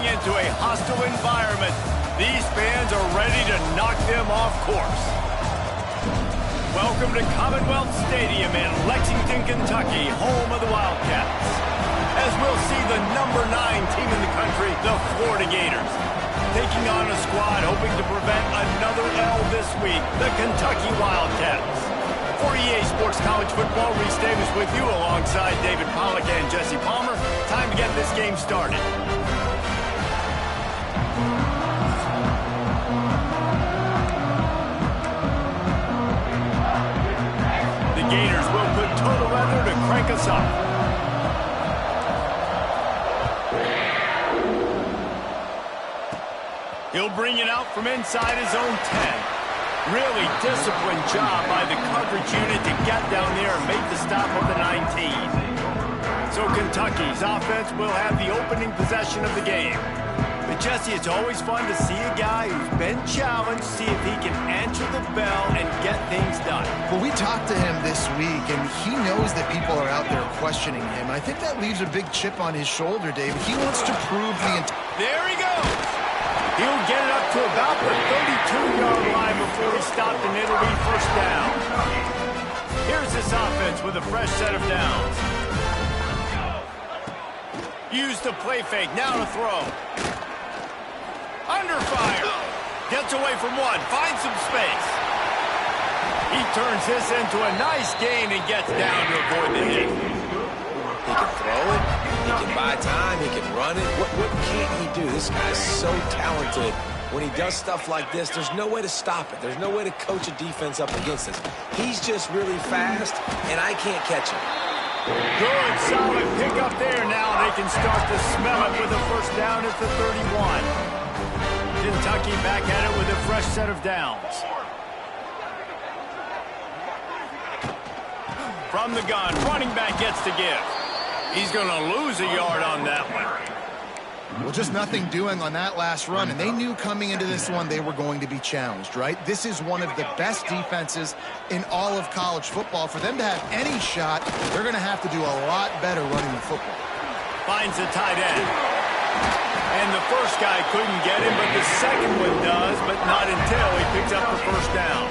into a hostile environment. These fans are ready to knock them off course. Welcome to Commonwealth Stadium in Lexington, Kentucky, home of the Wildcats. As we'll see the number 9 team in the country, the Florida Gators, taking on a squad hoping to prevent another L this week, the Kentucky Wildcats. For EA Sports College Football, Reese Davis with you alongside David Pollack and Jesse Palmer. Time to get this game started. The Gators will put total weather to crank us up. He'll bring it out from inside his own 10. Really disciplined job by the coverage unit to get down there and make the stop at the 19. So Kentucky's offense will have the opening possession of the game. But Jesse, it's always fun to see a guy who's been challenged, see if he can answer the bell and get things done. Well, we talked to him this week, and he knows that people are out there questioning him. I think that leaves a big chip on his shoulder, David. He wants to prove the... There he goes! He'll get it up to about the 32-yard line before he stopped, and it'll be first down. Here's this offense with a fresh set of downs. Use the play fake, now to throw. Under fire. Gets away from one, finds some space. He turns this into a nice gain and gets down to avoid the hit. He can throw it, he can buy time, he can run it. What can't he do? This guy's so talented. When he does stuff like this, there's no way to stop it. There's no way to coach a defense up against this. He's just really fast, and I can't catch him. Good, solid pick up there now. They can start to smell it with a first down at the 31. Kentucky back at it with a fresh set of downs. From the gun, running back gets to give. He's going to lose a yard on that one. Well, just nothing doing on that last run, and they knew coming into this one they were going to be challenged, right? This is one of the best defenses in all of college football. For them to have any shot, they're going to have to do a lot better running the football. Finds the tight end. And the first guy couldn't get him, but the second one does, but not until he picks up the first down.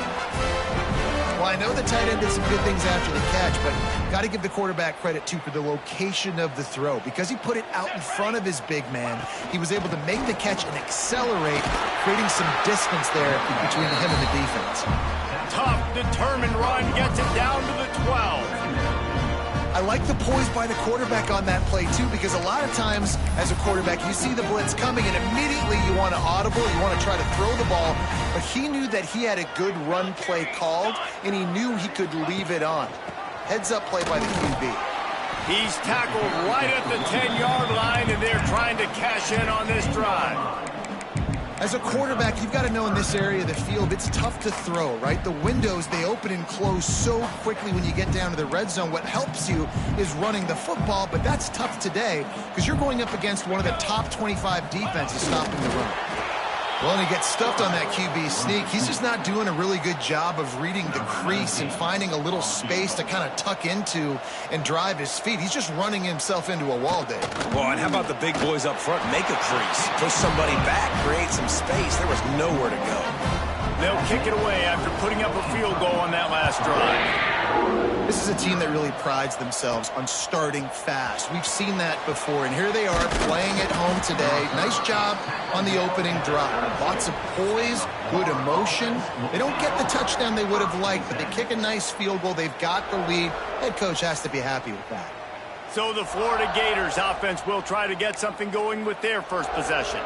Well, I know the tight end did some good things after the catch, but got to give the quarterback credit, too, for the location of the throw. Because he put it out in front of his big man, he was able to make the catch and accelerate, creating some distance there between him and the defense. Tough, determined run, gets it down to the 12. I like the poise by the quarterback on that play, too, because a lot of times as a quarterback, you see the blitz coming, and immediately you want to audible, you want to try to throw the ball. But he knew that he had a good run play called, and he knew he could leave it on. Heads-up play by the QB. He's tackled right at the 10-yard line, and they're trying to cash in on this drive. As a quarterback, you've got to know in this area of the field, it's tough to throw, right? The windows, they open and close so quickly when you get down to the red zone. What helps you is running the football, but that's tough today because you're going up against one of the top 25 defenses stopping the run. Well, and he gets stuffed on that QB sneak. He's just not doing a really good job of reading the crease and finding a little space to kind of tuck into and drive his feet. He's just running himself into a wall, Dave. Well, and how about the big boys up front? Make a crease. Push somebody back. Create some space. There was nowhere to go. They'll kick it away after putting up a field goal on that last drive. This is a team that really prides themselves on starting fast. We've seen that before, and here they are playing at home today. Nice job on the opening drive. Lots of poise, good emotion. They don't get the touchdown they would have liked, but they kick a nice field goal. They've got the lead. Head coach has to be happy with that. So the Florida Gators offense will try to get something going with their first possession.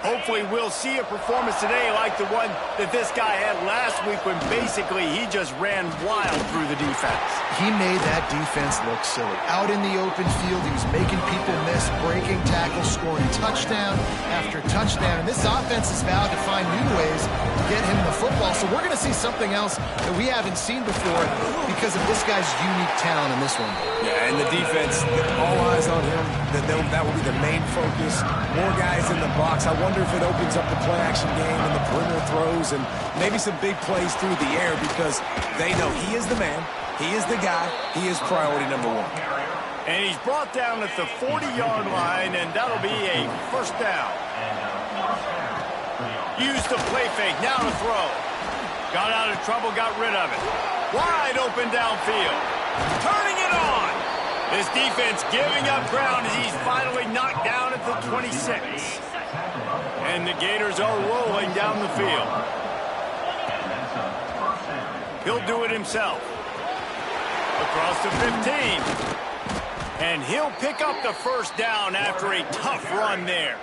Hopefully we'll see a performance today like the one that this guy had last week when basically he just ran wild through the defense. He made that defense look silly. Out in the open field, he was making people miss, breaking tackles, scoring touchdown after touchdown. And this offense is vowed to find new ways to get him the football. So we're going to see something else that we haven't seen before because of this guy's unique talent in this one. Yeah, and the defense, all eyes on him. That will be the main focus. More guys in the box. I wonder if it opens up the play-action game and the perimeter throws and maybe some big plays through the air because they know he is the man, he is the guy, he is priority number one. And he's brought down at the 40-yard line, and that'll be a first down. Used the play fake, now to throw. Got out of trouble, got rid of it. Wide open downfield. Turning it on. This defense giving up ground as he's finally knocked down at the 26. And the Gators are rolling down the field. He'll do it himself. Across the 15. And he'll pick up the first down after a tough run there.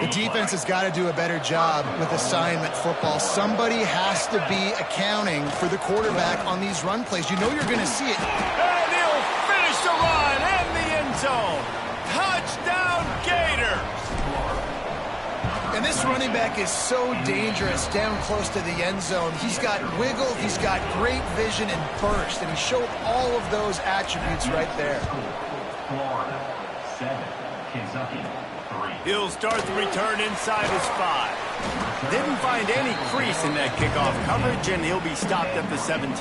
The defense has got to do a better job with assignment football. Somebody has to be accounting for the quarterback on these run plays. You know you're going to see it. And he'll finish the run in the end zone. Touchdown, Gators. And this running back is so dangerous down close to the end zone. He's got wiggle, he's got great vision and burst, and he showed all of those attributes right there. Florida 7, Kentucky 3. He'll start the return inside his 5. Didn't find any crease in that kickoff coverage, and he'll be stopped at the 17.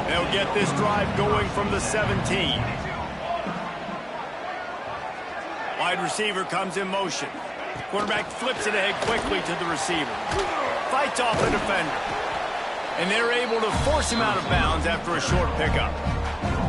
They'll get this drive going from the 17. Wide receiver comes in motion. Quarterback flips it ahead quickly to the receiver. Fights off the defender. And they're able to force him out of bounds after a short pickup.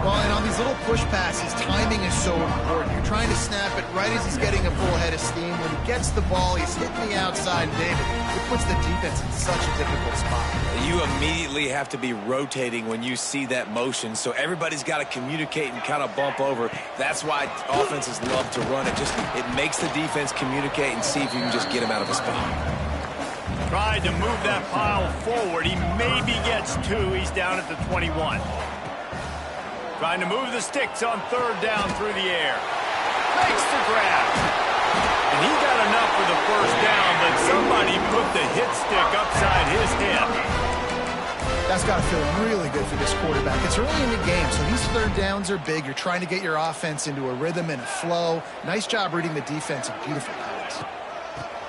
Well, and on these little push passes, timing is so important. You're trying to snap it right as he's getting a full head of steam. When he gets the ball, he's hitting the outside, David. It puts the defense in such a difficult spot. You immediately have to be rotating when you see that motion, so everybody's got to communicate and kind of bump over. That's why offenses love to run it. It makes the defense communicate and see if you can just get him out of a spot. Tried to move that pile forward. He maybe gets 2. He's down at the 21. Trying to move the sticks on third down through the air. Makes the grab. And he got enough for the first down, but somebody put the hit stick upside his head. That's got to feel really good for this quarterback. It's early in the game, so these third downs are big. You're trying to get your offense into a rhythm and a flow. Nice job reading the defense and beautiful pass.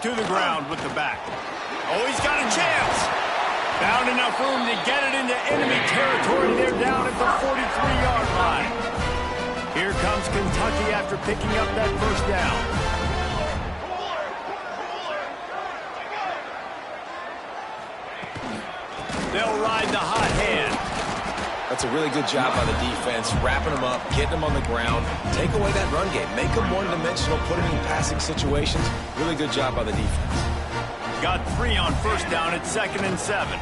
To the ground with the back. Oh, he's got a chance. Found enough room to get it into enemy territory. They're down at the 43-yard line. Here comes Kentucky after picking up that first down. They'll ride the hot hand. That's a really good job by the defense, wrapping them up, getting them on the ground, take away that run game, make them one-dimensional, put them in passing situations. Really good job by the defense. Got 3 on first down at 2nd and 7.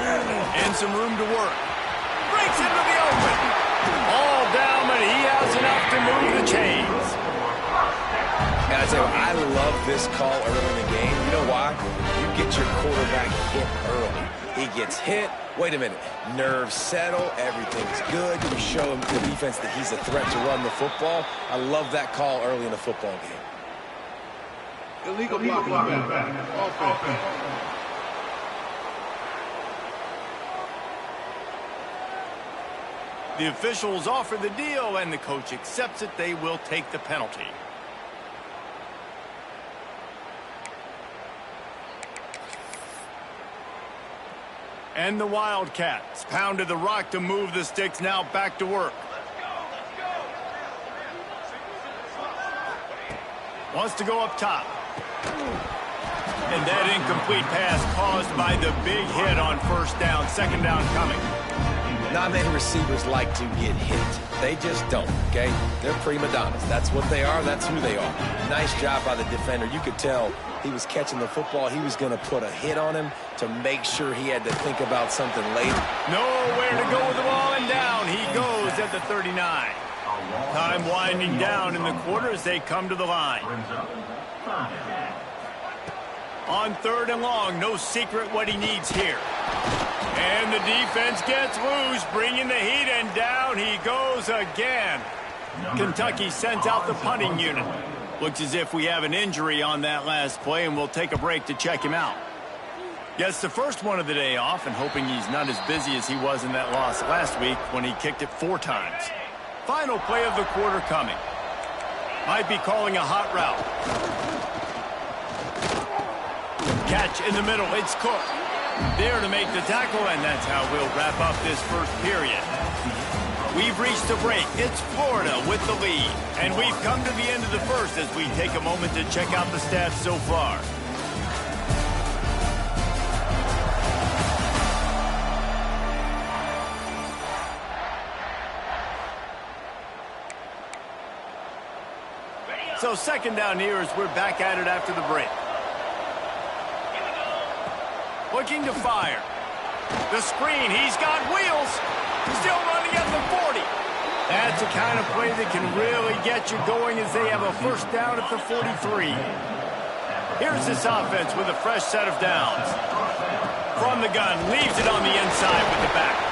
And some room to work. Breaks into the open. All down, but he has enough to move the chains. And I tell you, I love this call early in the game. You know why? You get your quarterback hit early. He gets hit. Wait a minute. Nerves settle. Everything's good. You show him the defense that he's a threat to run the football. I love that call early in a football game. Illegal blocking back. Offense. The officials offer the deal, and the coach accepts it. They will take the penalty. And the Wildcats pounded the rock to move the sticks, now back to work. Wants to go up top. And that incomplete pass caused by the big hit on first down. Second down coming. Not many receivers like to get hit. They just don't, okay? They're prima donnas. That's what they are. That's who they are. Nice job by the defender. You could tell he was catching the football. He was going to put a hit on him to make sure he had to think about something later. Nowhere to go with the ball, and down he goes at the 39. Time winding down in the quarter as they come to the line. On 3rd and long, no secret what he needs here. And the defense gets loose, bringing the heat, and down he goes again. Kentucky sends out the punting unit. Looks as if we have an injury on that last play, and we'll take a break to check him out. Gets the first one of the day off, and hoping he's not as busy as he was in that loss last week when he kicked it 4 times. Final play of the quarter coming. Might be calling a hot route. Catch in the middle. It's Cook. There to make the tackle, and that's how we'll wrap up this first period. We've reached the break. It's Florida with the lead. And we've come to the end of the first as we take a moment to check out the stats so far. So second down here as we're back at it after the break. Looking to fire. The screen, he's got wheels. Still running at the 40. That's the kind of play that can really get you going as they have a first down at the 43. Here's this offense with a fresh set of downs. From the gun, leaves it on the inside with the back.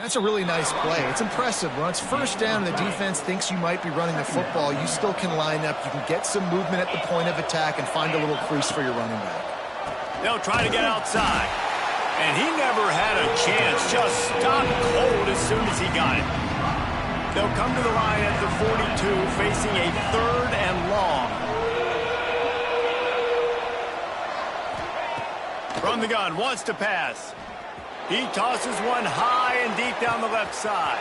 That's a really nice play. It's impressive. When it's first down and the defense thinks you might be running the football, you still can line up. You can get some movement at the point of attack and find a little crease for your running back. They'll try to get outside. And he never had a chance. Just stopped cold as soon as he got it. They'll come to the line at the 42, facing a third and long. From the gun, wants to pass. He tosses one high and deep down the left side.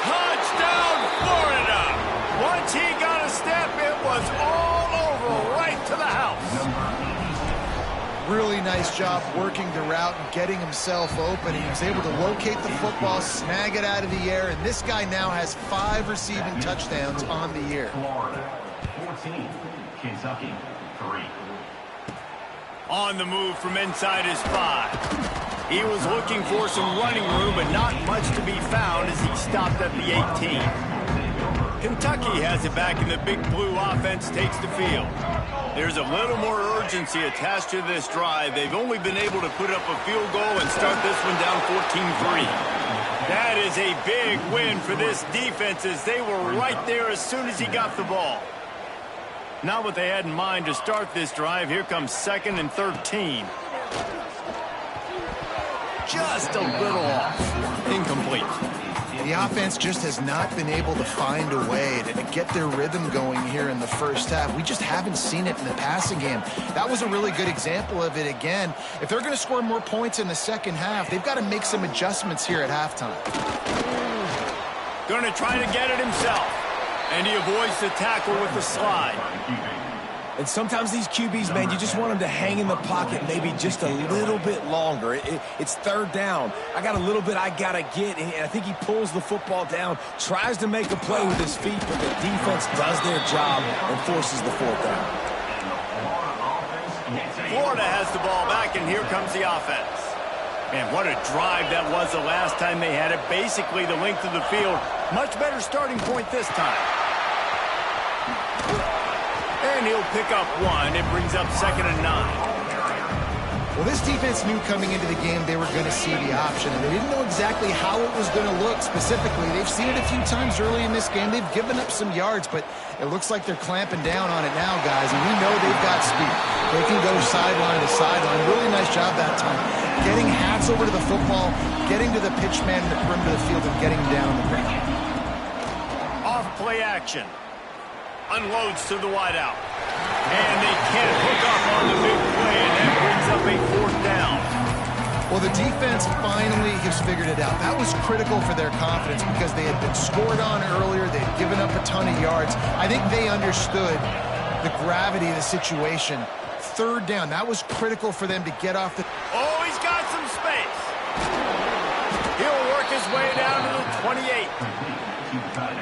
Touchdown, Florida! Once he got a step, it was all over, right to the house. Really nice job working the route and getting himself open. He was able to locate the football, snag it out of the air, and this guy now has 5 receiving touchdowns on the year. Florida 14, Kentucky 3. On the move from inside his 5. He was looking for some running room, but not much to be found as he stopped at the 18. Kentucky has it back, and the Big Blue offense takes the field. There's a little more urgency attached to this drive. They've only been able to put up a field goal and start this one down 14-3. That is a big win for this defense as they were right there as soon as he got the ball. Not what they had in mind to start this drive. Here comes 2nd and 13. Just a little off. Incomplete. The offense just has not been able to find a way to get their rhythm going here in the first half. We just haven't seen it in the passing game. That was a really good example of it again. If they're going to score more points in the second half, they've got to make some adjustments here at halftime. Going to try to get it himself. And he avoids the tackle with the slide. And sometimes these QBs, man, you just want them to hang in the pocket maybe just a little bit longer. It's third down. I got a little bit I got to get, and I think he pulls the football down, tries to make a play with his feet, but the defense does their job and forces the 4th down. Florida has the ball back, and here comes the offense. Man, what a drive that was the last time they had it. Basically the length of the field. Much better starting point this time. And he'll pick up 1. It brings up 2nd and 9. Well, this defense knew coming into the game they were going to see the option, and they didn't know exactly how it was going to look specifically. They've seen it a few times early in this game. They've given up some yards, but it looks like they're clamping down on it now, guys, and we know they've got speed. They can go sideline to sideline. Really nice job that time. Getting hats over to the football, getting to the pitch man in the perimeter of the field, and getting him down on the ground. Off play action. Unloads to the wideout. And they can't hook up on the big play, and that brings up a 4th down. Well, the defense finally has figured it out. That was critical for their confidence because they had been scored on earlier. They had given up a ton of yards. I think they understood the gravity of the situation. 3rd down, that was critical for them to get off the... Oh, he's got some space. He'll work his way down to the 28.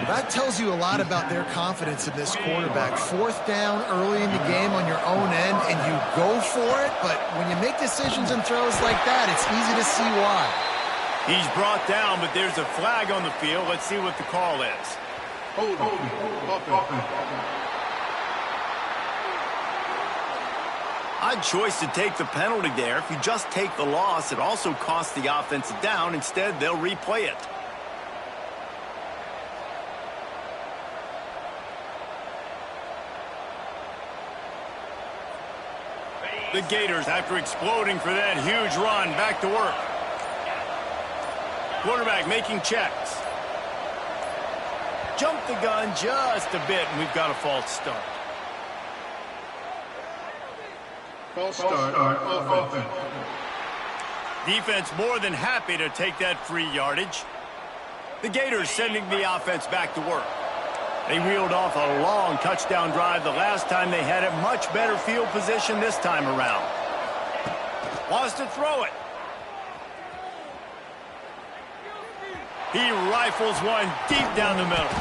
That tells you a lot about their confidence in this quarterback. 4th down early in the game on your own end, and you go for it, but when you make decisions and throws like that, it's easy to see why. He's brought down, but there's a flag on the field. Let's see what the call is. Odd choice to take the penalty there. If you just take the loss, it also costs the offense down. Instead, they'll replay it. The Gators, after exploding for that huge run, back to work. Quarterback making checks. Jump the gun just a bit, and we've got a false start. False start offense. Defense more than happy to take that free yardage. The Gators sending the offense back to work. They reeled off a long touchdown drive the last time they had it. Much better field position this time around. Wants to throw it. He rifles one deep down the middle.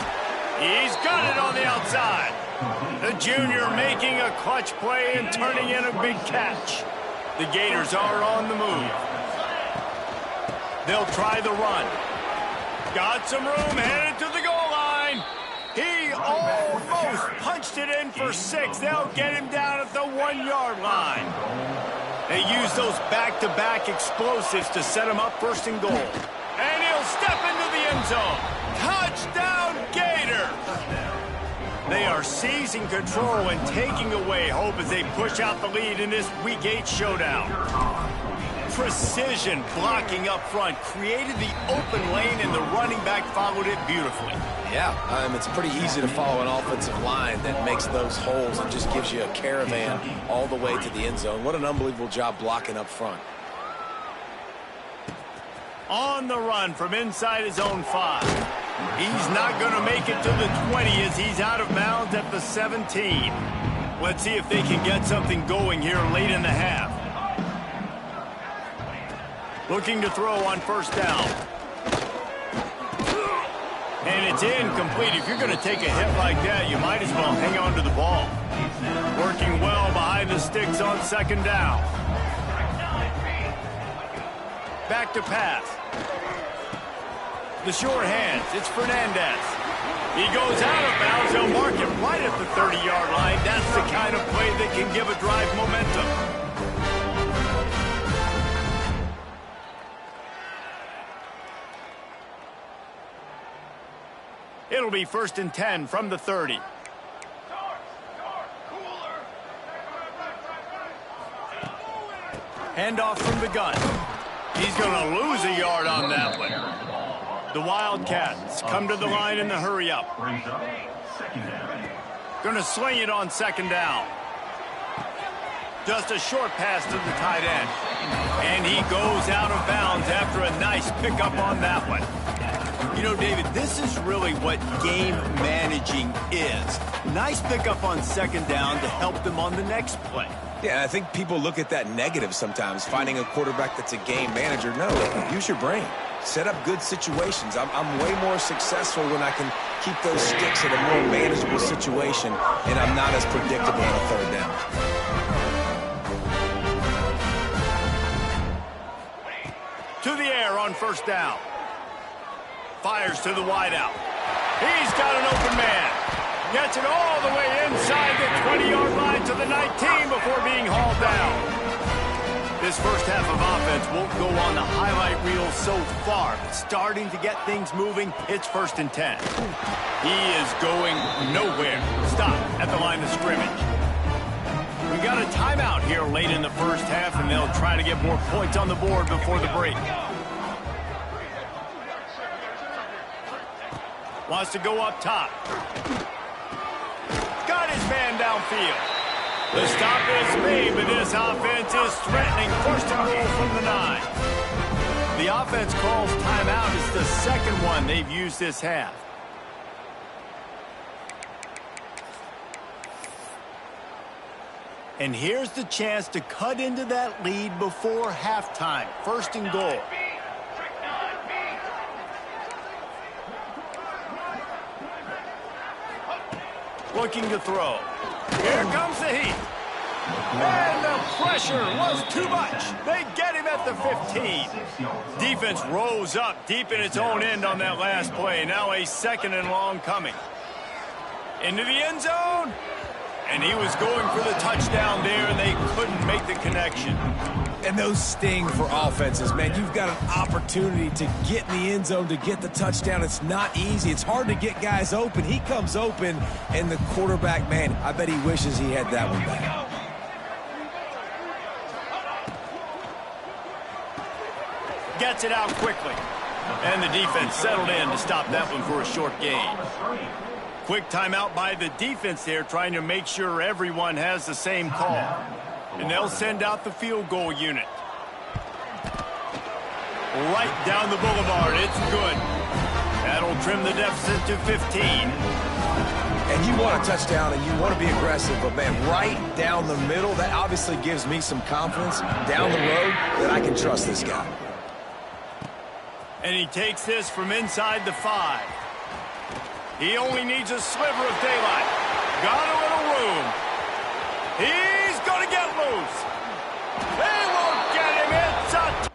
He's got it on the outside. The junior making a clutch play and turning in a big catch. The Gators are on the move. They'll try the run. Got some room, headed to the goal line. He almost punched it in for 6. They'll get him down at the 1-yard line. They use those back-to-back explosives to set him up first and goal. And he'll step into the end zone. Touchdown, Gators! They are seizing control and taking away hope as they push out the lead in this Week 8 showdown. Precision blocking up front created the open lane, and the running back followed it beautifully. Yeah, it's pretty easy to follow an offensive line that makes those holes and just gives you a caravan all the way to the end zone. What an unbelievable job blocking up front. On the run from inside his own 5. He's not going to make it to the 20 as he's out of bounds at the 17. Let's see if they can get something going here late in the half. Looking to throw on first down. And it's incomplete. If you're going to take a hit like that, you might as well hang on to the ball. Working well behind the sticks on second down. Back to pass. The short hands. It's Fernandez. He goes out of bounds. They'll mark it right at the 30-yard line. That's the kind of play that can give a drive momentum. It'll be 1st and 10 from the 30. Handoff from the gun. He's going to lose a yard on that one. The Wildcats come to the line in the hurry-up. Going to sling it on second down. Just a short pass to the tight end. And he goes out of bounds after a nice pickup on that one. You know, David, this is really what game managing is. Nice pickup on second down to help them on the next play. Yeah, I think people look at that negative sometimes, finding a quarterback that's a game manager. No, use your brain. Set up good situations. I'm way more successful when I can keep those sticks in a more manageable situation, and I'm not as predictable on a third down. To the air on first down. Fires to the wideout. He's got an open man. Gets it all the way inside the 20-yard line to the 19 before being hauled down. This first half of offense won't go on the highlight reel so far, but starting to get things moving. It's 1st and 10. He is going nowhere. Stop at the line of scrimmage. We got a timeout here late in the first half, and they'll try to get more points on the board before the break. Wants to go up top. Got his man downfield. The stop is made, but this offense is threatening. 1st and goal from the 9. The offense calls timeout. It's the second one they've used this half. And here's the chance to cut into that lead before halftime. 1st and goal. Looking to throw. Here comes the heat. And the pressure was too much. They get him at the 15. Defense rose up deep in its own end on that last play. Now a 2nd and long coming. Into the end zone. And he was going for the touchdown there, and they couldn't make the connection. And those sting for offenses, man. You've got an opportunity to get in the end zone, to get the touchdown. It's not easy. It's hard to get guys open. He comes open, and the quarterback, man, I bet he wishes he had that one back. Gets it out quickly. And the defense settled in to stop that one for a short gain. Quick timeout by the defense there, trying to make sure everyone has the same call. And they'll send out the field goal unit. Right down the boulevard. It's good. That'll trim the deficit to 15. And you want a touchdown and you want to be aggressive, but, man, right down the middle, that obviously gives me some confidence down the road that I can trust this guy. And he takes this from inside the 5. He only needs a sliver of daylight. Got a little room. He's going to get loose. They won't get him. It's a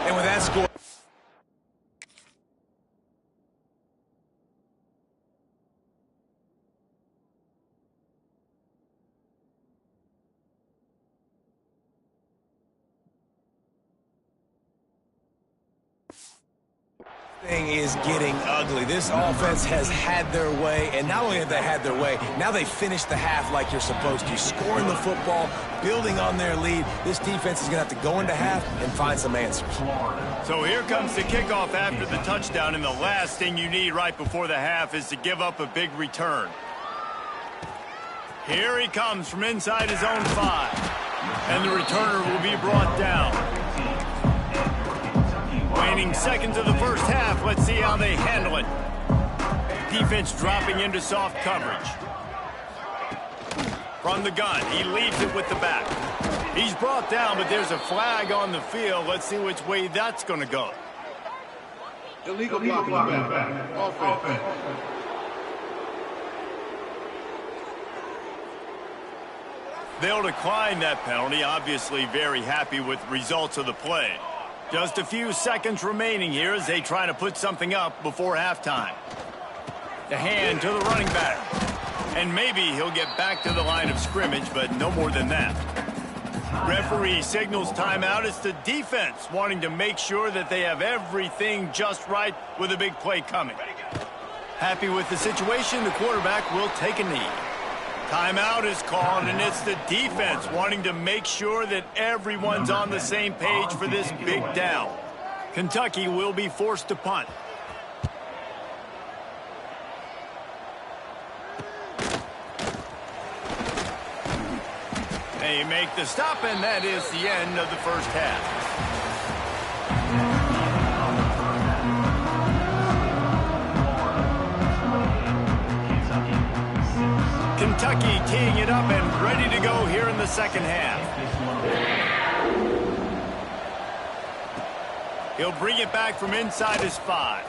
And with that score, thing is getting ugly. This offense has had their way, and not only have they had their way, now they finished the half like you're supposed to. Scoring the football, building on their lead. This defense is going to have to go into half and find some answers. So here comes the kickoff after the touchdown, and the last thing you need right before the half is to give up a big return. Here he comes from inside his own 5, and the returner will be brought down. Waning seconds of the first half. Let's see how they handle it. Defense dropping into soft coverage. From the gun, he leaves it with the back. He's brought down, but there's a flag on the field. Let's see which way that's going to go. Illegal blocking back. Offense. They'll decline that penalty. Obviously very happy with results of the play. Just a few seconds remaining here as they try to put something up before halftime. The hand to the running back. And maybe he'll get back to the line of scrimmage, but no more than that. Referee signals timeout. It's the defense wanting to make sure that they have everything just right with a big play coming. Happy with the situation, the quarterback will take a knee. Timeout is called, and it's the defense wanting to make sure that everyone's on the same page for this big down. Kentucky will be forced to punt. They make the stop, and that is the end of the first half. Kentucky teeing it up and ready to go here in the second half. He'll bring it back from inside his 5.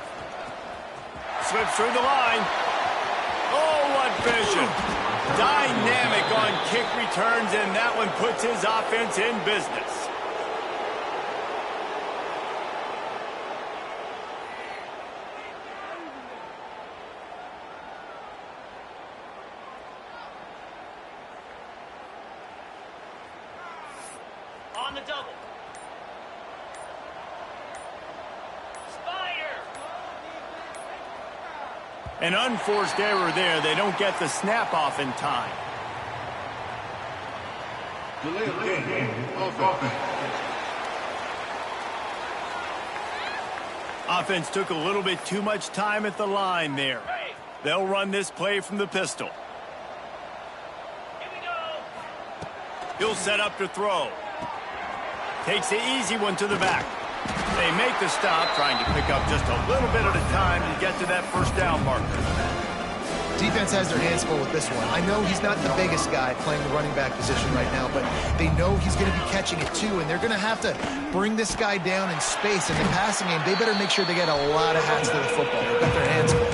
Slips through the line. Oh, what vision. Dynamic on kick returns, and that one puts his offense in business. On the double. Spider. An unforced error there. They don't get the snap off in time. Delay of game. Offense. Offense took a little bit too much time at the line there. They'll run this play from the pistol. Here we go. He'll set up to throw. Takes the easy one to the back. They make the stop, trying to pick up just a little bit at a time to get to that first down marker. Defense has their hands full with this one. I know he's not the biggest guy playing the running back position right now, but they know he's going to be catching it too, and they're going to have to bring this guy down in space. In the passing game, they better make sure they get a lot of hats to the football. They've got their hands full.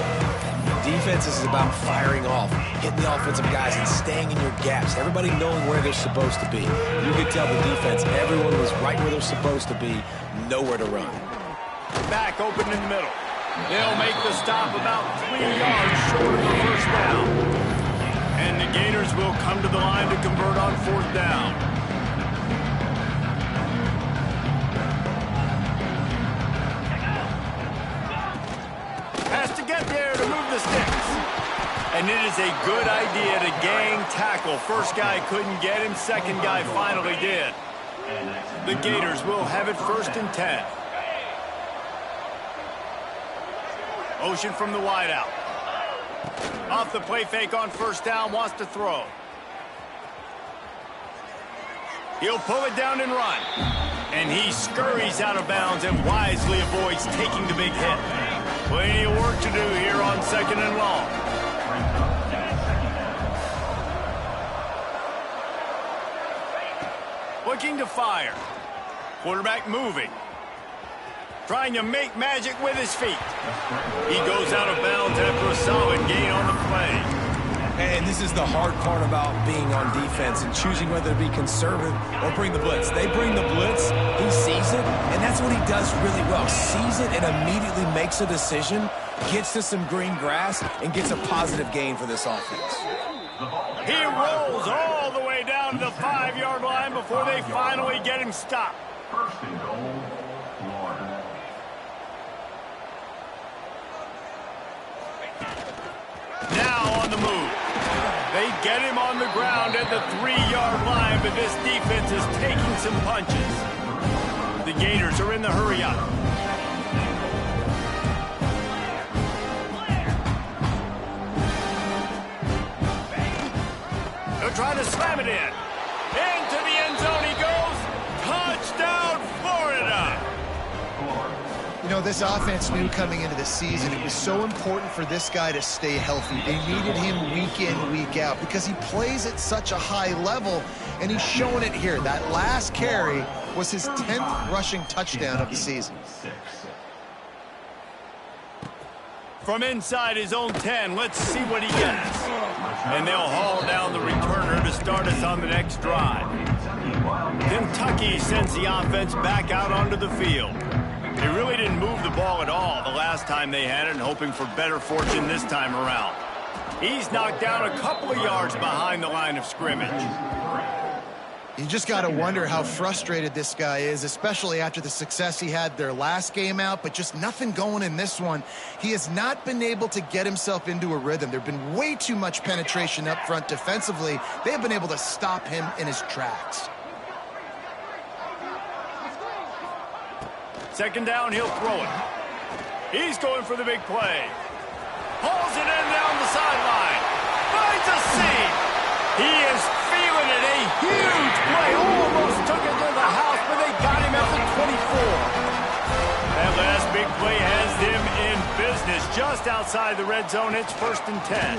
Defense is about firing off, hitting the offensive guys, and staying in your gaps. Everybody knowing where they're supposed to be. You could tell the defense, everyone was right where they're supposed to be, nowhere to run. Back open in the middle. They'll make the stop about 3 yards short of the first down. And the Gators will come to the line to convert on 4th down. get there to move the sticks. And it is a good idea to gang tackle. First guy couldn't get him, second guy finally did. The Gators will have it 1st and 10. Motion from the wideout. Off the play fake on 1st down, wants to throw. He'll pull it down and run. And he scurries out of bounds and wisely avoids taking the big hit. Plenty of work to do here on 2nd and long. Looking to fire. Quarterback moving. Trying to make magic with his feet. He goes out of bounds after a solid gain on the play. And this is the hard part about being on defense and choosing whether to be conservative or bring the blitz. They bring the blitz, he sees it, and that's what he does really well. Sees it and immediately makes a decision, gets to some green grass, and gets a positive gain for this offense. He rolls all the way down to the 5-yard line before they finally get him stopped. 1st and goal, Florida. Now on the move. They get him on the ground at the 3-yard line, but this defense is taking some punches. The Gators are in the hurry up. They're trying to slam it in. Into the end zone he goes. Touchdown, Florida. You know, this offense knew coming into the season it was so important for this guy to stay healthy. They needed him week in, week out because he plays at such a high level, and he's showing it here. That last carry was his 10th rushing touchdown of the season. From inside his own 10, let's see what he gets. And they'll haul down the returner to start us on the next drive. Kentucky sends the offense back out onto the field. They really didn't move the ball at all the last time they had it, and hoping for better fortune this time around. He's knocked down a couple of yards behind the line of scrimmage. You just got to wonder how frustrated this guy is, especially after the success he had their last game out, but just nothing going in this one. He has not been able to get himself into a rhythm. There have been way too much penetration up front defensively. They have been able to stop him in his tracks. 2nd down, he'll throw it. He's going for the big play. Hauls it in down the sideline. Finds a seam. He is feeling it. A huge play. Almost took it to the house, but they got him at the 24. That last big play has them in business. Just outside the red zone, it's 1st and 10.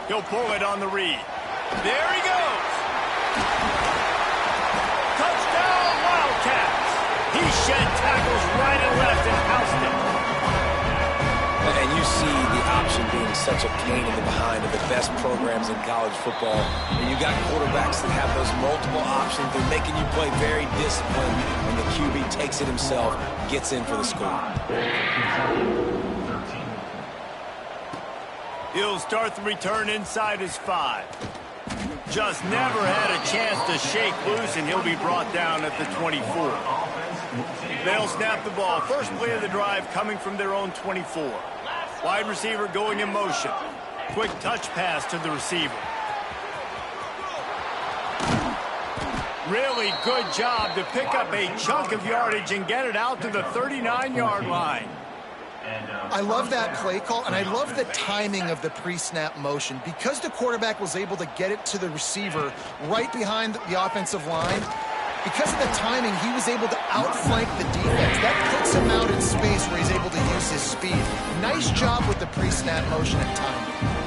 He'll pull it on the read. There he goes. Touchdown, Wildcats. He shed tackles right and left and housed him. And you see the option being such a pain in the behind of the best programs in college football. And you got quarterbacks that have those multiple options. They're making you play very disciplined. And the QB takes it himself, gets in for the score. He'll start the return inside his 5. Just never had a chance to shake loose, and he'll be brought down at the 24. They'll snap the ball. First play of the drive coming from their own 24. Wide receiver going in motion. Quick touch pass to the receiver. Really good job to pick up a chunk of yardage and get it out to the 39-yard line. I love that play call, and I love the timing of the pre-snap motion. Because the quarterback was able to get it to the receiver right behind the offensive line, because of the timing, he was able to outflank the defense. That puts him out in space where he's able to use his speed. Nice job with the pre-snap motion and timing.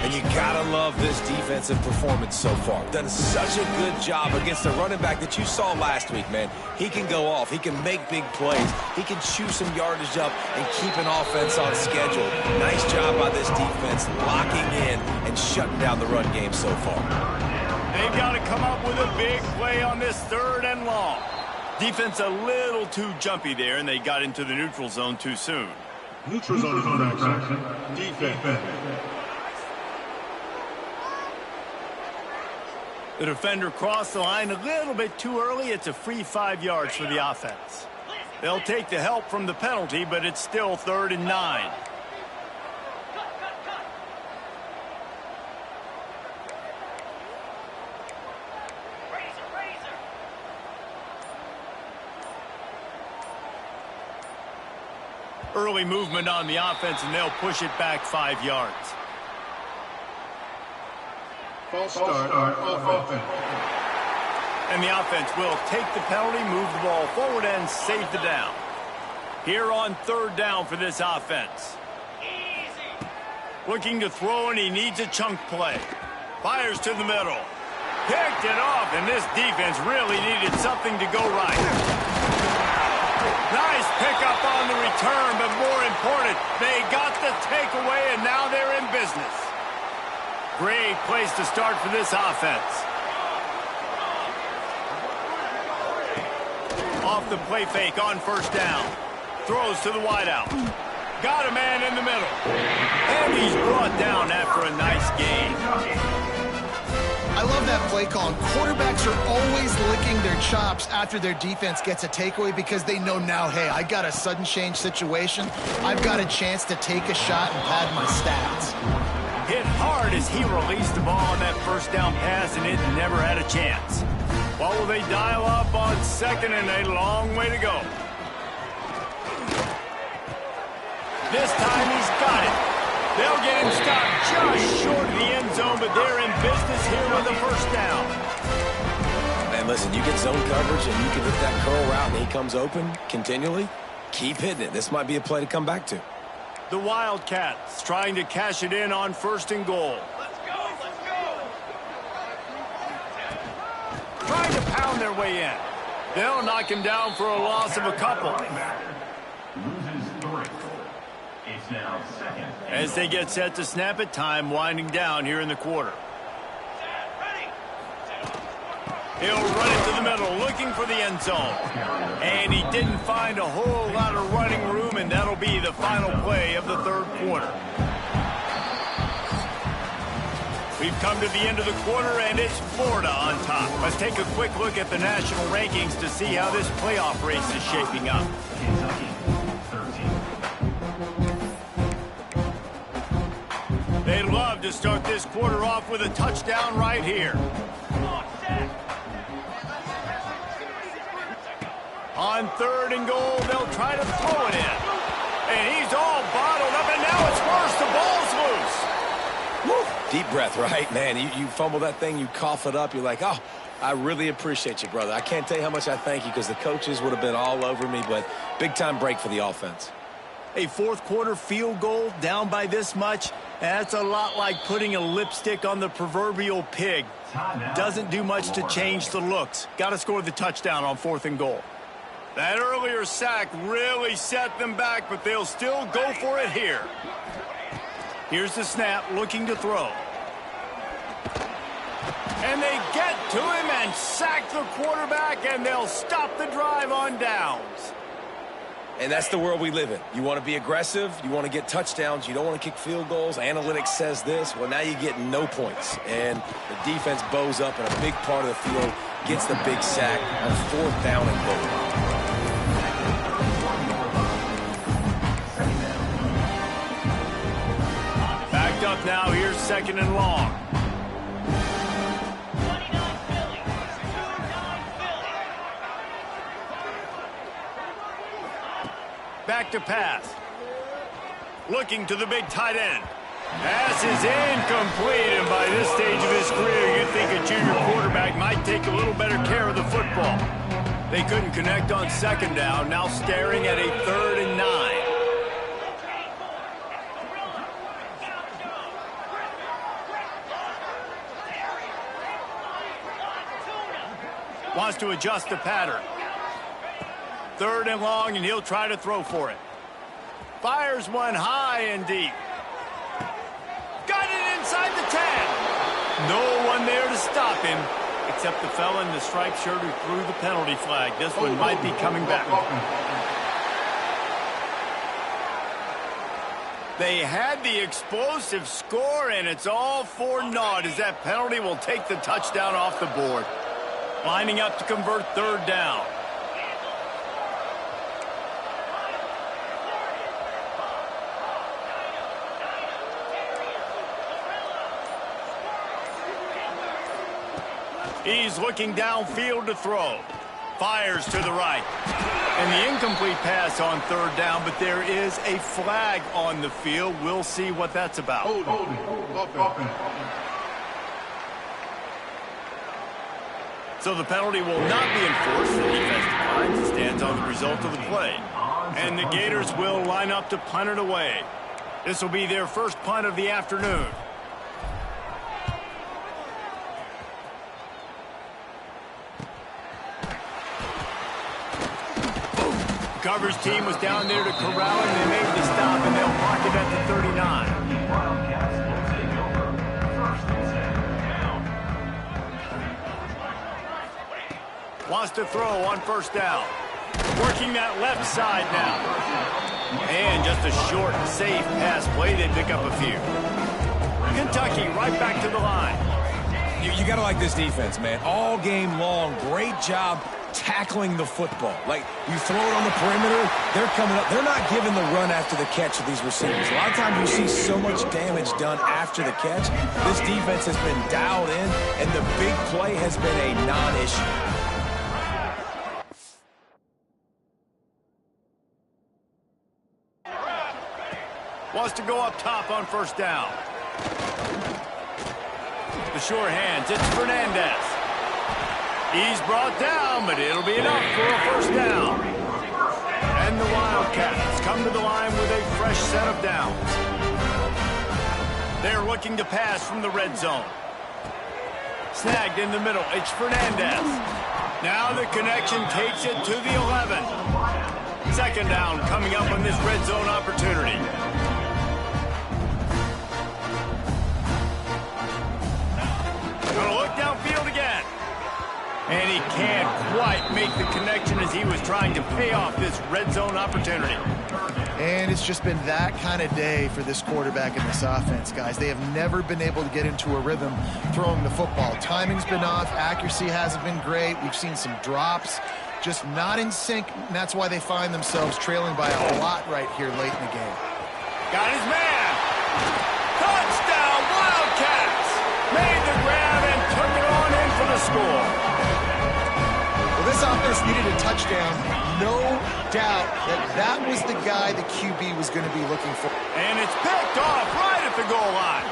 And you gotta love this defensive performance so far. Done such a good job against the running back that you saw last week, man. He can go off. He can make big plays. He can chew some yardage up and keep an offense on schedule. Nice job by this defense locking in and shutting down the run game so far. They've got to come up with a big play on this 3rd and long. Defense a little too jumpy there, and they got into the neutral zone too soon. Neutral zone infraction. Defense. The defender crossed the line a little bit too early. It's a free 5 yards for the offense. They'll take the help from the penalty, but it's still 3rd and 9. Early movement on the offense, and they'll push it back 5 yards. False start on offense. And the offense will take the penalty, move the ball forward, and save the down. Here on 3rd down for this offense. Looking to throw, and he needs a chunk play. Fires to the middle. Picked it off, and this defense really needed something to go right. Nice pickup on the return, but more important, they got the takeaway, and now they're in business. Great place to start for this offense. Off the play fake on 1st down. Throws to the wideout. Got a man in the middle. And he's brought down after a nice gain. I love that play call. Quarterbacks are always licking their chops after their defense gets a takeaway because they know now, hey, I got a sudden change situation. I've got a chance to take a shot and pad my stats. Hit hard as he released the ball on that 1st down pass, and it never had a chance. What will they dial up on 2nd and a long way to go? This time he's got it. They'll get him stopped just short of the end zone, but they're in business here with a 1st down. Man, listen, you get zone coverage and you can hit that curl route and he comes open continually, keep hitting it. This might be a play to come back to. The Wildcats trying to cash it in on 1st and goal. Let's go, let's go. Trying to pound their way in. They'll knock him down for a loss of a couple. Loses 3. It's now 2nd. As they get set to snap it, time winding down here in the quarter. He'll run it to the middle, looking for the end zone. And he didn't find a whole lot of running room, and that'll be the final play of the 3rd quarter. We've come to the end of the quarter, and it's Florida on top. Let's take a quick look at the national rankings to see how this playoff race is shaping up. Kentucky 13. They'd love to start this quarter off with a touchdown right here. On 3rd and goal, they'll try to throw it in. And he's all bottled up, and now it's worse. The ball's loose. Woo. Deep breath, right? Man, you fumble that thing, you cough it up, you're like, oh, I really appreciate you, brother. I can't tell you how much I thank you because the coaches would have been all over me, but big-time break for the offense. A 4th quarter field goal down by this much, that's a lot like putting a lipstick on the proverbial pig. Doesn't do much to change the looks. Got to score the touchdown on 4th and goal. That earlier sack really set them back, but they'll still go for it here. Here's the snap, looking to throw. And they get to him and sack the quarterback, and they'll stop the drive on downs. And that's the world we live in. You want to be aggressive. You want to get touchdowns. You don't want to kick field goals. Analytics says this. Well, now you get no points. And the defense bows up, and a big part of the field gets the big sack on 4th down and goal. Backed up now. Here's 2nd and long. Back to pass. Looking to the big tight end. Pass is incomplete, and by this stage of his career, you'd think a junior quarterback might take a little better care of the football. They couldn't connect on 2nd down, now staring at a 3rd and 9. Wants to adjust the pattern. 3rd and long, and he'll try to throw for it. Fires one high and deep. Got it inside the 10. No one there to stop him, except the fella in the striped shirt who threw the penalty flag. This one might be coming back. They had the explosive score, and it's all for naught as that penalty will take the touchdown off the board. Lining up to convert 3rd down. He's looking downfield to throw. Fires to the right. And the incomplete pass on third down, but there is a flag on the field. We'll see what that's about. Holding. Offense. So the penalty will not be enforced. The defense declines and stands on the result of the play. And the Gators will line up to punt it away. This will be their first punt of the afternoon. Coverage team was down there to corral him. They made the stop, and they'll park it at the 39. Wildcats will take over. First and second down. Wants to throw on first down. Working that left side now. And just a short, safe pass play. They pick up a few. Kentucky right back to the line. You got to like this defense, man. All game long, great job tackling the football. Like, you throw it on the perimeter, they're coming up. They're not giving the run after the catch of these receivers. A lot of times you see so much damage done after the catch. This defense has been dialed in, and the big play has been a non-issue. Wants to go up top on first down. The sure hands, it's Fernandez. He's brought down, but it'll be enough for a first down. And the Wildcats come to the line with a fresh set of downs. They're looking to pass from the red zone. Snagged in the middle, it's Fernandez. Now the connection takes it to the 11. Second down coming up on this red zone opportunity. Gonna look downfield again. And he can't quite make the connection as he was trying to pay off this red zone opportunity. And it's just been that kind of day for this quarterback in this offense, guys. They have never been able to get into a rhythm throwing the football. Timing's been off. Accuracy hasn't been great. We've seen some drops. Just not in sync, and that's why they find themselves trailing by a lot right here late in the game. Got his man. Touchdown, Wildcats. Made the grab and took it on in for the score. Well, this offense needed a touchdown. No doubt that was the guy the QB was going to be looking for. And it's picked off right at the goal line.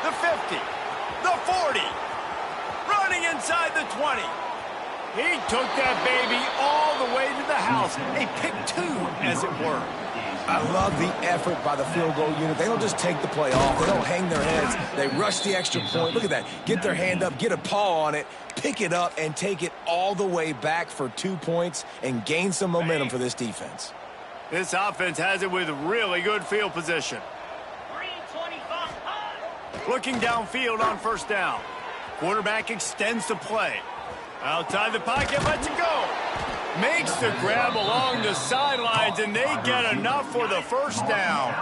The 50, the 40, running inside the 20. He took that baby all the way to the house. A pick two, as it were. I love the effort by the field goal unit. They don't just take the play off. They don't hang their heads. They rush the extra point. Look at that. Get their hand up, get a paw on it, pick it up, and take it all the way back for 2 points and gain some momentum for this defense. This offense has it with really good field position. 325. Looking downfield on first down. Quarterback extends the play. Outside the pocket, lets it go. Makes the grab along the sidelines, and they get enough for the first down.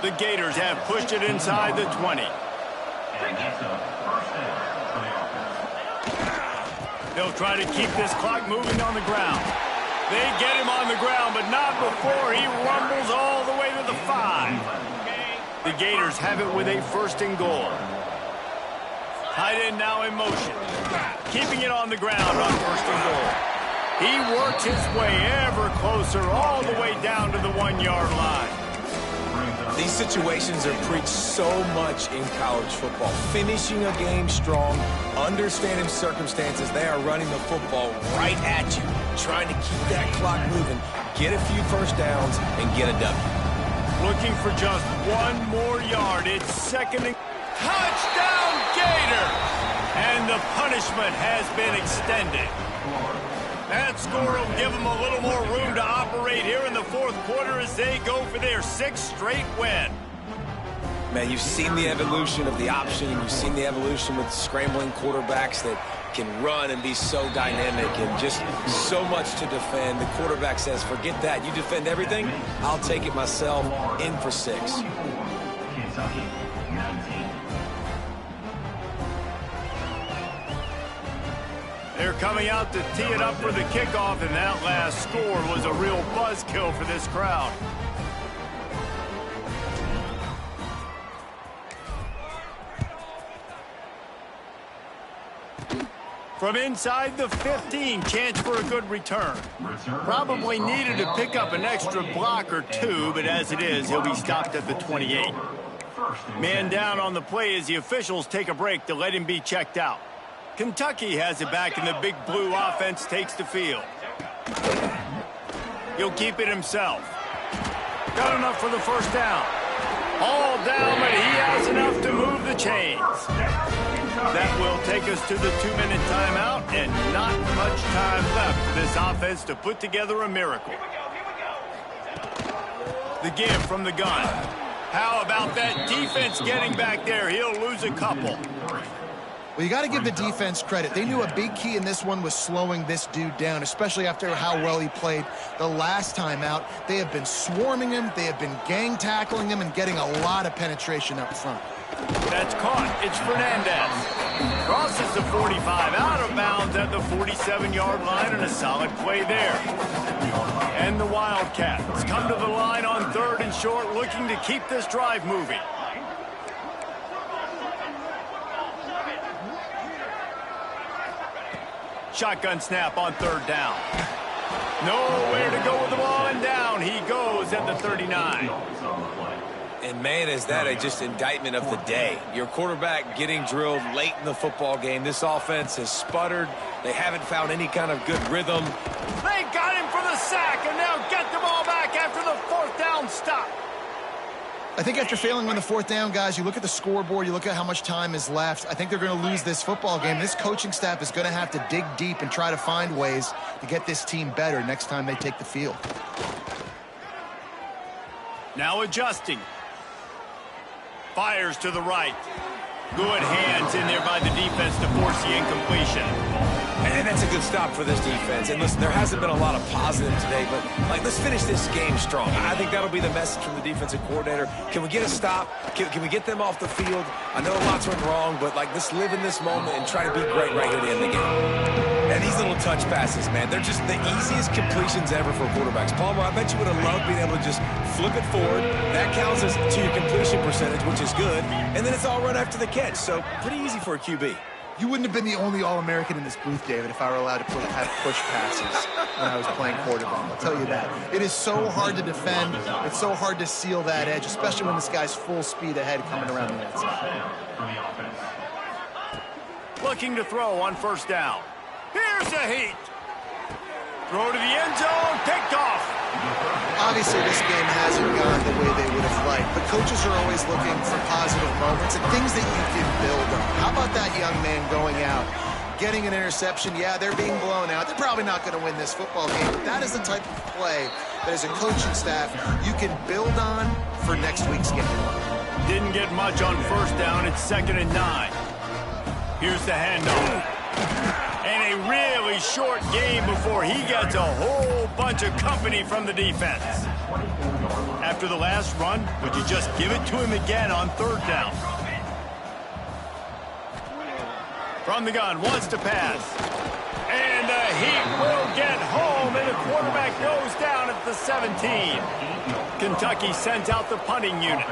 The Gators have pushed it inside the 20. And that's a first down for the offense. They'll try to keep this clock moving on the ground. They get him on the ground, but not before he rumbles all the way to the 5. The Gators have it with a first and goal. Tight end now in motion. Keeping it on the ground on first and goal. He works his way ever closer all the way down to the 1-yard line. These situations are preached so much in college football. Finishing a game strong, understanding circumstances. They are running the football right at you, trying to keep that clock moving, get a few first downs, and get a W. Looking for just one more yard. It's second and touchdown, Gators! And the punishment has been extended. That score will give them a little more room to operate here in the fourth quarter as they go for their 6th straight win. Man, you've seen the evolution of the option. You've seen the evolution with scrambling quarterbacks that can run and be so dynamic and just so much to defend. The quarterback says, forget that. You defend everything, I'll take it myself. In for 6. Kentucky, 19. They're coming out to tee it up for the kickoff, and that last score was a real buzzkill for this crowd. From inside the 15, chance for a good return. Probably needed to pick up an extra block or two, but as it is, he'll be stopped at the 28. Man down on the play as the officials take a break to let him be checked out. Kentucky has it back, and the big blue offense takes the field. He'll keep it himself. Got enough for the first down. All down, but he has enough to move the chains. That will take us to the 2-minute timeout, and not much time left for this offense to put together a miracle. The give from the gun. How about that defense getting back there? He'll lose a couple. Well, you got to give the defense credit. They knew a big key in this one was slowing this dude down, especially after how well he played the last time out. They have been swarming him. They have been gang tackling him and getting a lot of penetration up front. That's caught. It's Fernandez. Crosses the 45, out of bounds at the 47-yard line, and a solid play there. And the Wildcats come to the line on 3rd and short, looking to keep this drive moving. Shotgun snap on 3rd down. Nowhere to go with the ball, and down he goes at the 39. And, man, is that just indictment of the day. Your quarterback getting drilled late in the football game. This offense has sputtered. They haven't found any kind of good rhythm. They got him for the sack, and now get the ball back after the 4th down stop. I think after failing on the 4th down, guys, you look at the scoreboard, you look at how much time is left. I think they're going to lose this football game. This coaching staff is going to have to dig deep and try to find ways to get this team better next time they take the field. Now adjusting. Fires to the right. Good hands in there by the defense to force the incompletion. And that's a good stop for this defense. And listen, there hasn't been a lot of positive today, but let's finish this game strong. I think that'll be the message from the defensive coordinator. Can we get a stop? Can we get them off the field? I know lots went wrong, but let's live in this moment and try to be great right here to end the game. And these little touch passes, man, they're just the easiest completions ever for quarterbacks. Palmer, I bet you would have loved being able to just flip it forward. That counts as to your completion percentage, which is good. And then it's all run after the catch, so pretty easy for a QB. You wouldn't have been the only All-American in this booth, David, if I were allowed to have push passes when I was playing quarterback. I'll tell you that. It is so hard to defend. It's so hard to seal that edge, especially when this guy's full speed ahead coming around the outside. Looking to throw on 1st down. Here's a heat. Throw to the end zone, picked off. Obviously, this game hasn't gone the way they would have liked, but coaches are always looking for positive moments and things that you can build on. How about that young man going out, getting an interception? Yeah, they're being blown out. They're probably not going to win this football game, but that is the type of play that as a coaching staff you can build on for next week's game. Didn't get much on 1st down. It's 2nd and 9. Here's the handoff. And a really short game before he gets a whole bunch of company from the defense. After the last run, would you just give it to him again on 3rd down? From the gun, wants to pass. And the Heat will get home, and the quarterback goes down at the 17. Kentucky sends out the punting unit.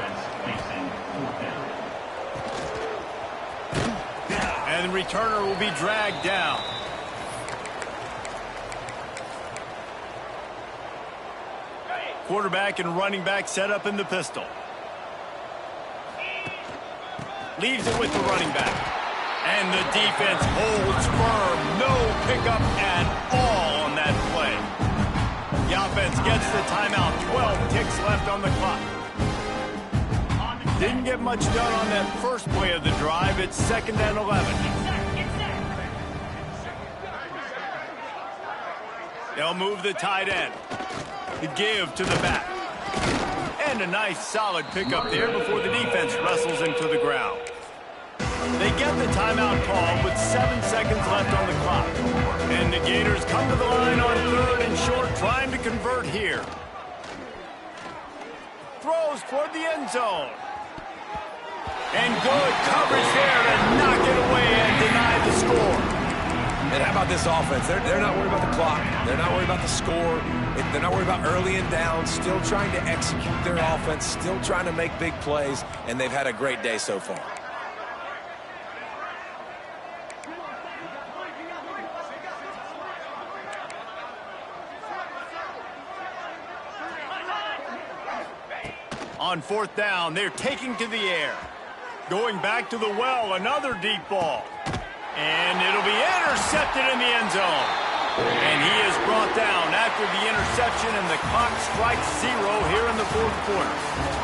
And the returner will be dragged down. Quarterback and running back set up in the pistol. Leaves it with the running back. And the defense holds firm. No pickup at all on that play. The offense gets the timeout. 12 ticks left on the clock. Didn't get much done on that first play of the drive. It's 2nd and 11. They'll move the tight end. The give to the back. And a nice solid pickup there before the defense wrestles him to the ground. They get the timeout call with 7 seconds left on the clock. And the Gators come to the line on 3rd and short, trying to convert here. Throws toward the end zone. And good coverage there to knock it away and deny the score. And how about this offense? They're not worried about the clock. They're not worried about the score. They're not worried about early and down. Still trying to execute their offense. Still trying to make big plays. And they've had a great day so far. On fourth down, they're taking to the air. Going back to the well, another deep ball. And it'll be intercepted in the end zone. And he is brought down after the interception, and the clock strikes 0 here in the fourth quarter.